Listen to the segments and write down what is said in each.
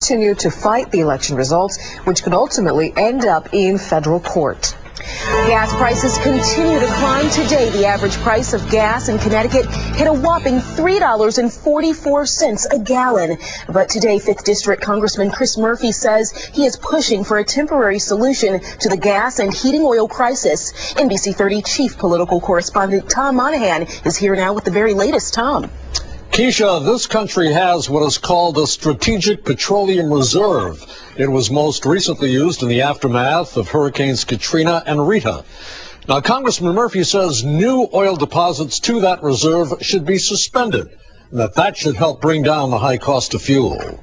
continue to fight the election results, which could ultimately end up in federal court. Gas prices continue to climb today. The average price of gas in Connecticut hit a whopping $3.44 a gallon. But today, 5th District Congressman Chris Murphy says he is pushing for a temporary solution to the gas and heating oil crisis. NBC 30 Chief Political Correspondent Tom Monahan is here now with the very latest. Tom. Keisha, this country has what is called a Strategic Petroleum Reserve. It was most recently used in the aftermath of Hurricanes Katrina and Rita. Now, Congressman Murphy says new oil deposits to that reserve should be suspended, and that should help bring down the high cost of fuel.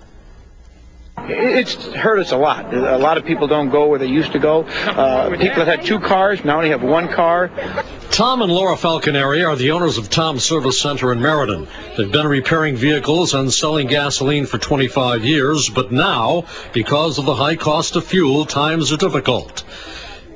It's hurt us a lot. A lot of people don't go where they used to go. People that had 2 cars now only have 1 car. Tom and Laura Falconeri are the owners of Tom's Service Center in Meriden. They've been repairing vehicles and selling gasoline for 25 years, but now, because of the high cost of fuel, times are difficult.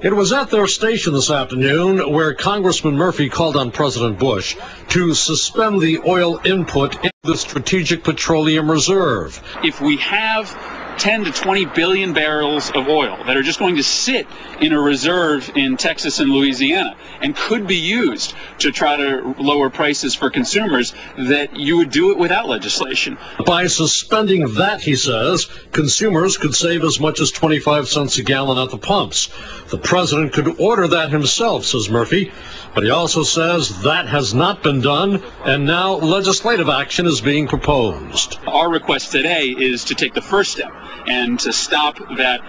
It was at their station this afternoon where Congressman Murphy called on President Bush to suspend the oil input in the Strategic Petroleum Reserve. If we have 10 to 20 billion barrels of oil that are just going to sit in a reserve in Texas and Louisiana and could be used to try to lower prices for consumers, that you would do it without legislation. By suspending that, he says, consumers could save as much as 25 cents a gallon at the pumps. The president could order that himself, says Murphy, but he also says that has not been done, and now legislative action is being proposed. Our request today is to take the first step and to stop that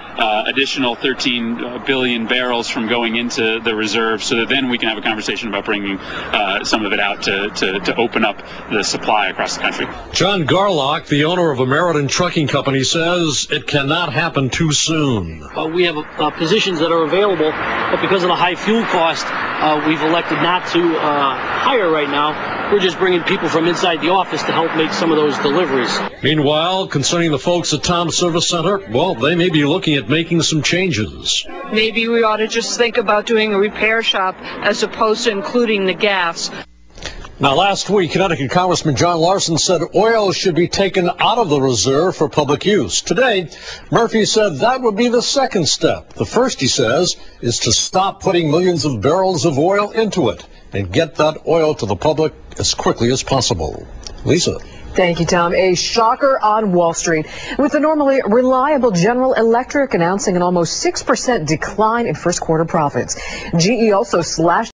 additional 13 billion barrels from going into the reserve, so that then we can have a conversation about bringing some of it out to open up the supply across the country. John Garlock, the owner of a Meriden trucking company, says it cannot happen too soon. We have positions that are available, but because of the high fuel cost, we've elected not to hire right now. We're just bringing people from inside the office to help make some of those deliveries. Meanwhile, concerning the folks at Tom's Service Center, well, they may be looking at making some changes. Maybe we ought to just think about doing a repair shop as opposed to including the gas. Now, last week, Connecticut Congressman John Larson said oil should be taken out of the reserve for public use. Today, Murphy said that would be the second step. The first, he says, is to stop putting millions of barrels of oil into it and get that oil to the public as quickly as possible. Lisa. Thank you, Tom. A shocker on Wall Street, with the normally reliable General Electric announcing an almost 6% decline in first quarter profits. GE also slashed